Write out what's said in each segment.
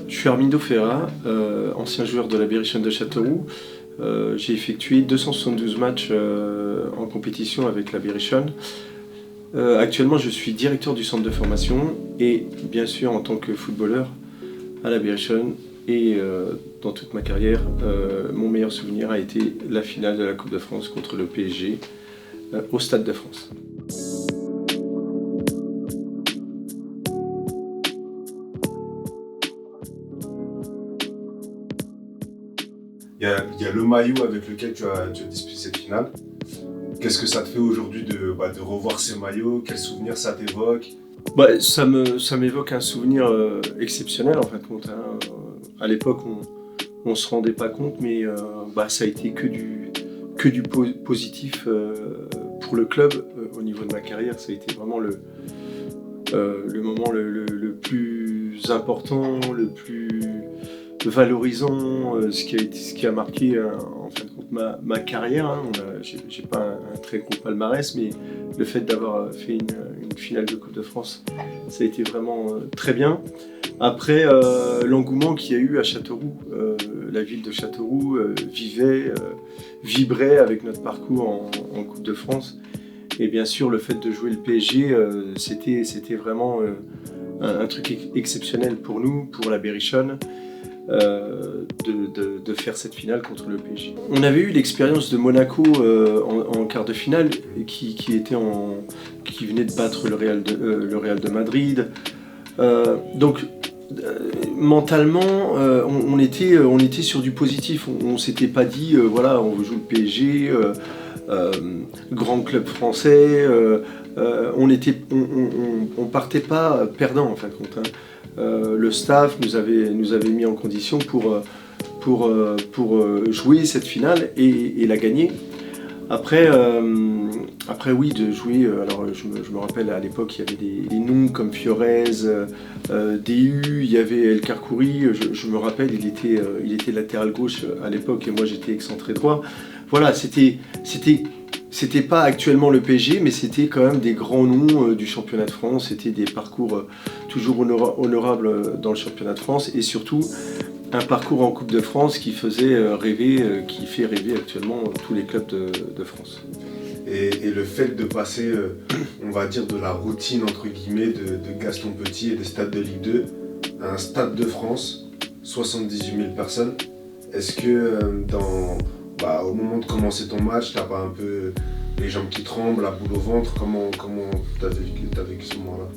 Je suis Armindo Ferra, ancien joueur de la Berrichonne de Châteauroux. J'ai effectué 272 matchs en compétition avec la Berrichonne. Actuellement, je suis directeur du centre de formation et bien sûr en tant que footballeur à la Berrichonne. Et dans toute ma carrière, mon meilleur souvenir a été la finale de la Coupe de France contre le PSG au Stade de France. Il y a le maillot avec lequel tu as disputé cette finale. Qu'est-ce que ça te fait aujourd'hui de revoir ce maillot? Quel souvenir ça t'évoque? Ça m'évoque un souvenir exceptionnel en fait. À l'époque, on ne se rendait pas compte, mais ça a été que du positif pour le club. Au niveau de ma carrière, ça a été vraiment le moment le plus important, le plus valorisant, ce qui a marqué en fin de compte ma carrière. J'ai pas un très gros palmarès, mais le fait d'avoir fait une finale de Coupe de France, ça a été vraiment très bien. Après, l'engouement qu'il y a eu à Châteauroux, la ville de Châteauroux vibrait avec notre parcours en Coupe de France. Et bien sûr, le fait de jouer le PSG, c'était vraiment un truc exceptionnel pour nous, pour la Berrichonne. De faire cette finale contre le PSG. On avait eu l'expérience de Monaco en quart de finale qui venait de battre le Real de Madrid. Mentalement, on était sur du positif. On s'était pas dit on joue le PSG, grand club français. On partait pas perdant en fin de compte. Le staff nous avait mis en condition pour jouer cette finale et la gagner. Après oui, de jouer. Alors je me rappelle à l'époque il y avait des noms comme Fiorez, DU, il y avait El Karkouri. Je me rappelle, il était latéral gauche à l'époque et moi j'étais excentré droit. Voilà, c'était pas actuellement le PSG, mais c'était quand même des grands noms du championnat de France. C'était des parcours toujours honorables dans le championnat de France et surtout un parcours en Coupe de France qui faisait rêver, qui fait rêver actuellement tous les clubs de France. Et le fait de passer, on va dire, de la routine entre guillemets de Gaston Petit et des stades de Ligue 2 à un stade de France, 78 000 personnes, est-ce que au moment de commencer ton match, t'as pas un peu les jambes qui tremblent, la boule au ventre? Comment t'as vécu ce moment-là?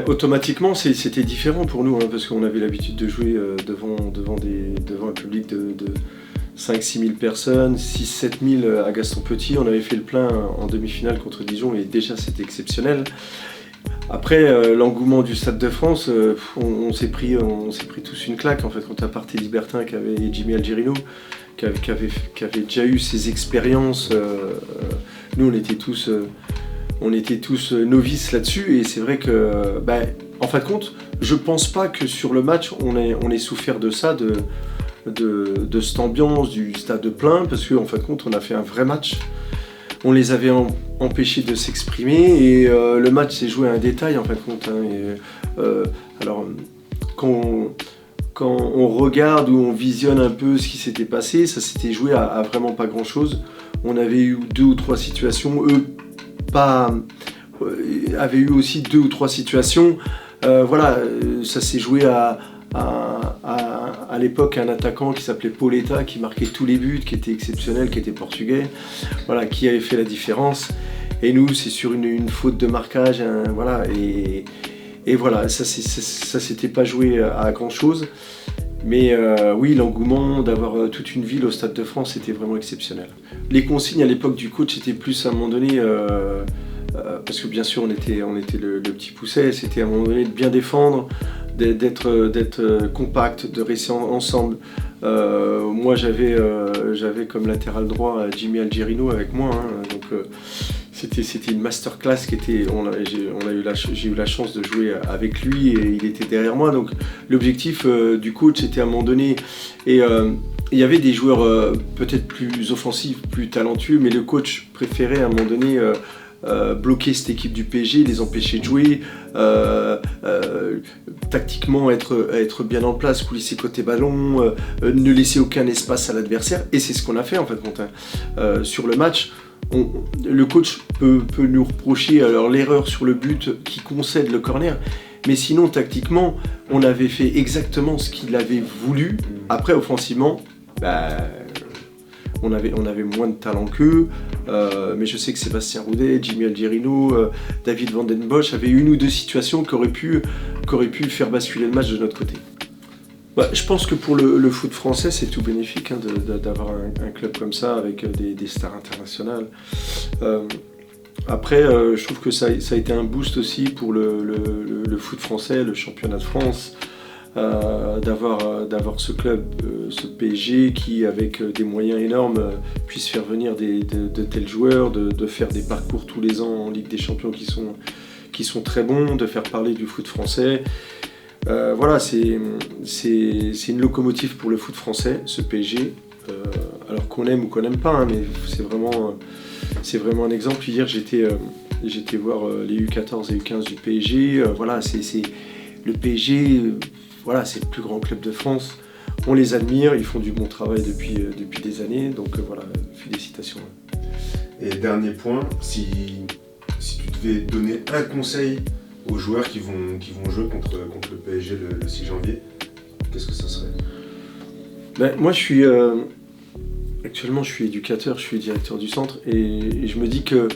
Automatiquement, c'était différent pour nous, parce qu'on avait l'habitude de jouer devant un public de 5-6 000 personnes, 6-7 000 à Gaston Petit. On avait fait le plein en demi-finale contre Dijon et déjà c'était exceptionnel. Après, l'engouement du Stade de France, on s'est pris tous une claque en fait quand à parté Libertin et Jimmy Algerino qui avait déjà eu ces expériences. Nous on était tous novices là-dessus et c'est vrai que en fin de compte, je pense pas que sur le match on ait souffert de ça, de cette ambiance du stade plein, parce qu'en fin de compte on a fait un vrai match. On les avait empêchés de s'exprimer et le match s'est joué à un détail en fin de compte. Alors quand on regarde ou on visionne un peu ce qui s'était passé, ça s'était joué à vraiment pas grand chose. On avait eu 2 ou 3 situations, avaient eu aussi 2 ou 3 situations. Ça s'est joué à l'époque un attaquant qui s'appelait Pauletta qui marquait tous les buts, qui était exceptionnel, qui était portugais, qui avait fait la différence. Et nous, c'est sur une faute de marquage, et voilà, ça s'était pas joué à grand chose. Mais oui, l'engouement d'avoir toute une ville au Stade de France, c'était vraiment exceptionnel. Les consignes à l'époque du coach étaient plus à un moment donné, parce que bien sûr on était le petit pousset, c'était à un moment donné de bien défendre, d'être compact, de rester ensemble. Moi j'avais comme latéral droit Jimmy Algerino avec moi, donc c'était une masterclass j'ai eu la chance de jouer avec lui et il était derrière moi. Donc l'objectif du coach était à un moment donné, et il y avait des joueurs peut-être plus offensifs, plus talentueux, mais le coach préférait à un moment donné bloquer cette équipe du PSG, les empêcher de jouer, tactiquement être bien en place, coulisser côté ballon, ne laisser aucun espace à l'adversaire. Et c'est ce qu'on a fait en fait, Quentin. Sur le match, le coach peut nous reprocher alors l'erreur sur le but qui concède le corner. Mais sinon, tactiquement, on avait fait exactement ce qu'il avait voulu. Après, offensivement, on avait moins de talent qu'eux. Mais je sais que Sébastien Roudet, Jimmy Algerino, David Van Den Bosch avaient une ou deux situations qui auraient pu faire basculer le match de notre côté. Je pense que pour le foot français, c'est tout bénéfique d'avoir un club comme ça avec des stars internationales. Après, je trouve que ça a été un boost aussi pour le foot français, le championnat de France, d'avoir ce club, ce PSG qui, avec des moyens énormes, puisse faire venir de tels joueurs, de faire des parcours tous les ans en Ligue des Champions qui sont très bons, de faire parler du foot français. Voilà, c'est une locomotive pour le foot français, ce PSG. Alors qu'on aime ou qu'on n'aime pas, mais c'est vraiment un exemple. Hier, j'étais voir les U14 et U15 du PSG. Voilà, c'est le PSG, voilà, c'est le plus grand club de France. On les admire, ils font du bon travail depuis des années. Donc voilà, félicitations. Et dernier point, si tu devais donner un conseil aux joueurs qui vont jouer contre le PSG le 6 janvier, qu'est-ce que ça serait ? Moi, actuellement, je suis éducateur, je suis directeur du centre, et je me dis que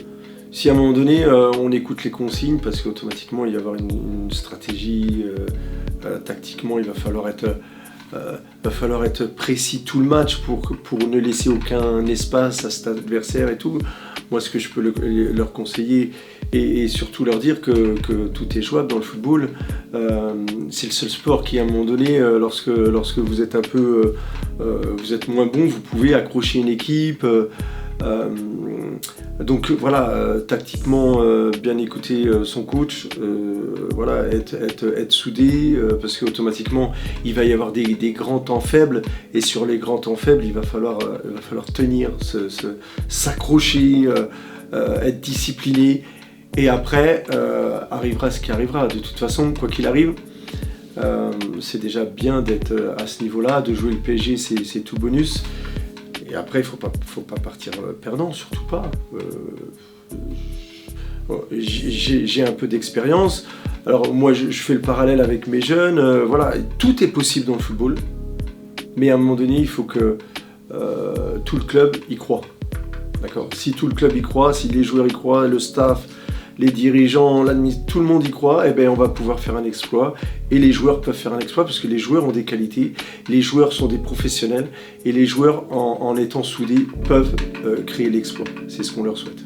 si à un moment donné, on écoute les consignes, parce qu'automatiquement, il va y avoir une stratégie, tactiquement, il va falloir être précis tout le match pour ne laisser aucun espace à cet adversaire et tout. Moi, ce que je peux leur conseiller, et surtout leur dire que tout est jouable dans le football. C'est le seul sport qui, à un moment donné, lorsque vous êtes vous êtes moins bon, vous pouvez accrocher une équipe. Donc voilà, tactiquement, bien écouter son coach, voilà, être soudé, parce qu'automatiquement, il va y avoir des grands temps faibles, et sur les grands temps faibles, il va falloir tenir, s'accrocher, être discipliné. Et après, arrivera ce qui arrivera. De toute façon, quoi qu'il arrive, c'est déjà bien d'être à ce niveau-là. De jouer le PSG, c'est tout bonus. Et après, il faut pas partir perdant, surtout pas. J'ai un peu d'expérience. Alors moi, je fais le parallèle avec mes jeunes. Voilà, tout est possible dans le football. Mais à un moment donné, il faut que tout le club y croit. D'accord ? Si tout le club y croit, si les joueurs y croient, le staff, les dirigeants, tout le monde y croit, on va pouvoir faire un exploit. Et les joueurs peuvent faire un exploit parce que les joueurs ont des qualités, les joueurs sont des professionnels, et les joueurs, en étant soudés, peuvent créer l'exploit. C'est ce qu'on leur souhaite.